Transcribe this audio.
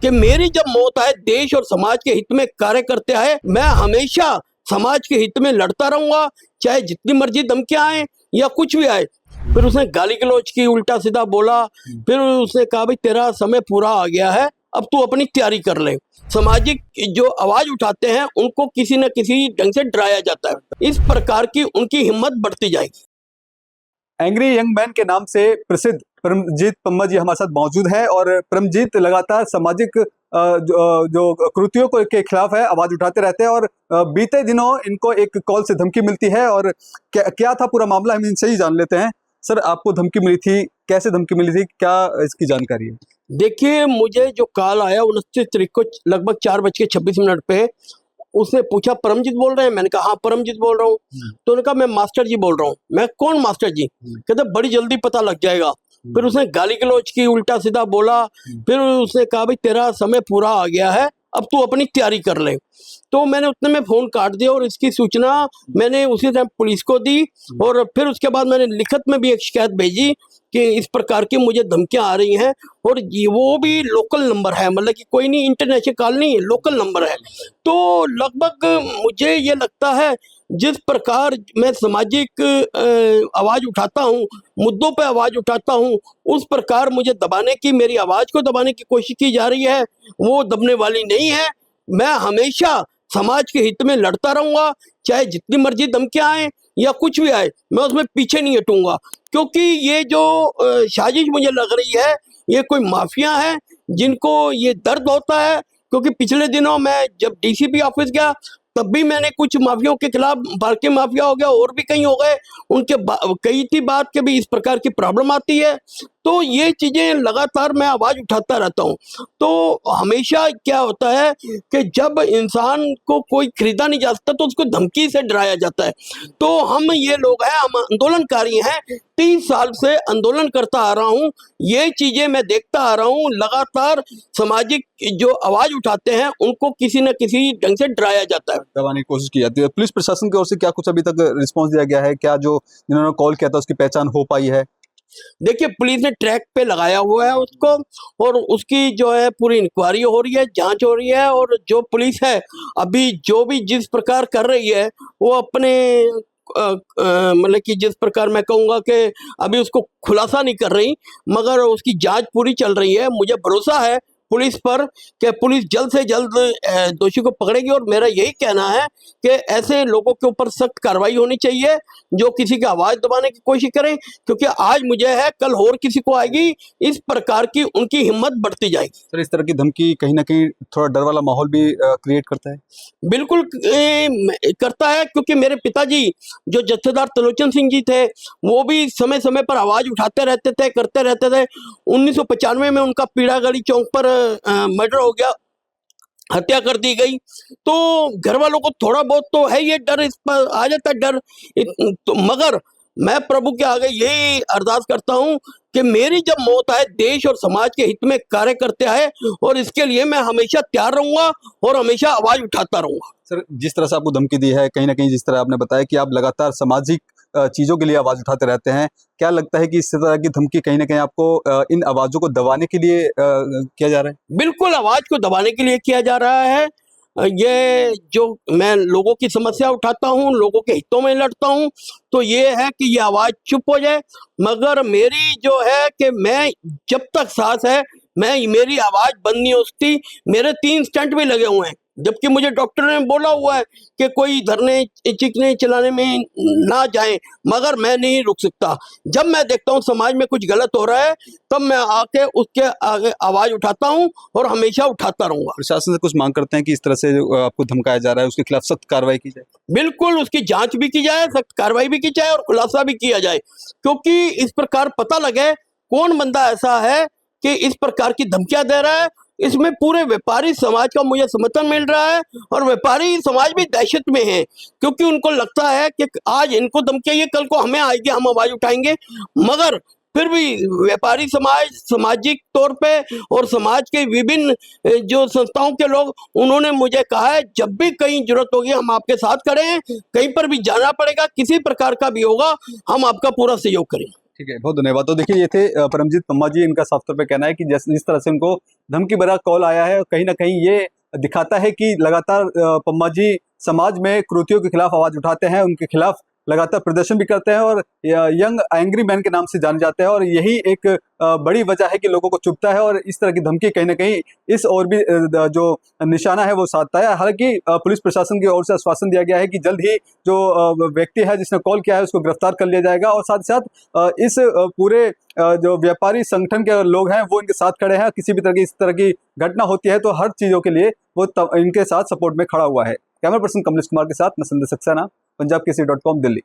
कि मेरी जब मौत आए देश और समाज के हित में कार्य करते आए, मैं हमेशा समाज के हित में लड़ता रहूंगा, चाहे जितनी मर्जी धमकियां आए या कुछ भी आए। फिर उसने गाली गलौज की, उल्टा सीधा बोला। फिर उसने कहा भाई तेरा समय पूरा आ गया है, अब तू अपनी तैयारी कर ले। सामाजिक जो आवाज उठाते हैं उनको किसी न किसी ढंग से डराया जाता है। इस प्रकार की उनकी हिम्मत बढ़ती जाएगी। एंग्री यंग मैन के नाम से प्रसिद्ध परमजीत पम्मा जी हमारे साथ मौजूद हैं और परमजीत लगातार सामाजिक जो कृतियों के खिलाफ है आवाज उठाते रहते हैं और बीते दिनों इनको एक कॉल से धमकी मिलती है। और क्या था पूरा मामला, हम इनसे ही जान लेते हैं। सर, आपको धमकी मिली थी, कैसे धमकी मिली थी, क्या इसकी जानकारी है? देखिए, मुझे जो कॉल आया 29 तारीख को लगभग 4:26 पे, उसने पूछा परमजीत बोल रहे हैं? मैंने कहा हाँ परमजीत बोल रहा हूँ। तो उन्होंने कहा मैं मास्टर जी बोल रहा हूँ। मैं कौन मास्टर जी? कहते बड़ी जल्दी पता लग जाएगा। फिर उसने गाली गलौज की, उल्टा सीधा बोला। फिर उसने कहा भाई तेरा समय पूरा आ गया है, अब तू अपनी तैयारी कर ले। तो मैंने उतने में फोन काट दिया और इसकी सूचना मैंने उसी टाइम पुलिस को दी। और फिर उसके बाद मैंने लिखित में भी एक शिकायत भेजी कि इस प्रकार की मुझे धमकियां आ रही हैं। और वो भी लोकल नंबर है, मतलब कि कोई नहीं इंटरनेशनल कॉल नहीं है, लोकल नंबर है। तो लगभग मुझे ये लगता है जिस प्रकार मैं सामाजिक आवाज उठाता हूँ, मुद्दों पे आवाज उठाता हूँ, उस प्रकार मुझे दबाने की, मेरी आवाज को दबाने की कोशिश की जा रही है, वो दबने वाली नहीं है। मैं हमेशा समाज के हित में लड़ता रहूंगा, चाहे जितनी मर्जी धमकियां आए या कुछ भी आए, मैं उसमें पीछे नहीं हटूंगा। क्योंकि ये जो साजिश मुझे लग रही है, ये कोई माफिया है जिनको ये दर्द होता है। क्योंकि पिछले दिनों मैं जब डीसीपी ऑफिस गया तब भी मैंने कुछ माफियों के खिलाफ, भारतीय माफिया हो गया और भी कहीं हो गए, उनके कई थी बात के भी इस प्रकार की प्रॉब्लम आती है। तो ये चीजें लगातार मैं आवाज उठाता रहता हूँ। तो हमेशा क्या होता है कि जब इंसान को कोई खरीदा नहीं जा सकता तो उसको धमकी से डराया जाता है। तो हम ये लोग हैं, हम आंदोलनकारी हैं, 30 साल से आंदोलन करता आ रहा हूँ। ये चीजें मैं देखता आ रहा हूँ, लगातार सामाजिक जो आवाज उठाते हैं उनको किसी न किसी ढंग से डराया जाता है, दबाने की कोशिश की जाती है। पुलिस प्रशासन की ओर से क्या कुछ अभी तक रिस्पांस दिया गया है? क्या जो जिन्होंने कॉल किया था उसकी पहचान हो पाई है? देखिए पुलिस ने ट्रैक पे लगाया हुआ है उसको, और उसकी जो है पूरी इंक्वायरी हो रही है, जांच हो रही है। और जो पुलिस है अभी जो भी जिस प्रकार कर रही है वो अपने मतलब कि जिस प्रकार मैं कहूँगा कि अभी उसको खुलासा नहीं कर रही, मगर उसकी जांच पूरी चल रही है। मुझे भरोसा है पुलिस पर कि पुलिस जल्द से जल्द दोषी को पकड़ेगी। और मेरा यही कहना है कि ऐसे लोगों के ऊपर सख्त कार्रवाई होनी चाहिए जो किसी की आवाज दबाने की कोशिश करें। क्योंकि आज मुझे है, कल और किसी को आएगी। इस प्रकार की उनकी हिम्मत बढ़ती जाएगी। सर, इस तरह की धमकी कहीं ना कहीं थोड़ा डर वाला माहौल भी क्रिएट करता है? बिल्कुल करता है। क्योंकि मेरे पिताजी जो जत्थेदार त्रिलोचन सिंह जी थे, वो भी समय समय पर आवाज उठाते रहते थे, करते रहते थे। 1995 में उनका पीड़ागढ़ी चौक पर मर्डर हो गया, हत्या कर दी गई। तो घर वालों को थोड़ा बहुत तो है ये डर, इस पर आ जाता है डर। तो मगर मैं प्रभु के आगे यही अरदास करता हूँ कि मेरी जब मौत आए देश और समाज के हित में कार्य करते आए, और इसके लिए मैं हमेशा तैयार रहूंगा और हमेशा आवाज उठाता रहूंगा। सर, जिस तरह से आपको धमकी दी है, कहीं ना कहीं जिस तरह आपने बताया कि आप लगातार सामाजिक चीजों के लिए आवाज उठाते रहते हैं, क्या लगता है कि इस तरह की धमकी कहीं ना कहीं आपको इन आवाजों को दबाने के लिए किया जा रहा है? बिल्कुल आवाज को दबाने के लिए किया जा रहा है। ये जो मैं लोगों की समस्या उठाता हूँ, लोगों के हितों में लड़ता हूँ, तो ये है कि ये आवाज चुप हो जाए। मगर मेरी जो है कि मैं जब तक सांस है, मेरी आवाज बंद नहीं हो सकती। मेरे 3 स्टंट भी लगे हुए हैं, जबकि मुझे डॉक्टर ने बोला हुआ है कि कोई धरने चीखने चिल्लाने में ना जाए, मगर मैं नहीं रुक सकता। जब मैं देखता हूँ समाज में कुछ गलत हो रहा है, तब मैं आके उसके आगे आवाज उठाता हूँ और हमेशा उठाता रहूंगा। प्रशासन से कुछ मांग करते हैं कि इस तरह से जो आपको धमकाया जा रहा है उसके खिलाफ सख्त कार्रवाई की जाए? बिल्कुल, उसकी जांच भी की जाए, सख्त कार्रवाई भी की जाए और खुलासा भी किया जाए। क्योंकि इस प्रकार पता लगे कौन बंदा ऐसा है कि इस प्रकार की धमकियां दे रहा है। इसमें पूरे व्यापारी समाज का मुझे समर्थन मिल रहा है, और व्यापारी समाज भी दहशत में है। क्योंकि उनको लगता है कि आज इनको धमकियां, ये कल को हमें आएगी, हम आवाज उठाएंगे। मगर फिर भी व्यापारी समाज, सामाजिक तौर पे और समाज के विभिन्न जो संस्थाओं के लोग, उन्होंने मुझे कहा है जब भी कहीं जरूरत होगी हम आपके साथ खड़े हैं, कहीं पर भी जाना पड़ेगा, किसी प्रकार का भी होगा, हम आपका पूरा सहयोग करेंगे। ठीक है, बहुत धन्यवाद। तो देखिए, ये थे परमजीत पम्मा जी। इनका साफ तौर पे कहना है कि जिस तरह से उनको धमकी भरा कॉल आया है, कहीं ना कहीं ये दिखाता है कि लगातार पम्मा जी समाज में कुरीतियों के खिलाफ आवाज उठाते हैं, उनके खिलाफ लगातार प्रदर्शन भी करते हैं और यंग एंग्री मैन के नाम से जाने जाते हैं। और यही एक बड़ी वजह है कि लोगों को चुभता है और इस तरह की धमकी कहीं ना कहीं इस और भी जो निशाना है वो साधता है। हालांकि पुलिस प्रशासन की ओर से आश्वासन दिया गया है कि जल्द ही जो व्यक्ति है जिसने कॉल किया है उसको गिरफ्तार कर लिया जाएगा, और साथ ही साथ इस पूरे जो व्यापारी संगठन के लोग हैं वो इनके साथ खड़े हैं। किसी भी तरह की इस तरह की घटना होती है तो हर चीज़ों के लिए वो इनके साथ सपोर्ट में खड़ा हुआ है। कैमरा पर्सन कमलेश कुमार के साथ मैं संजय सक्सेना, पंजाब केसरी .com, दिल्ली।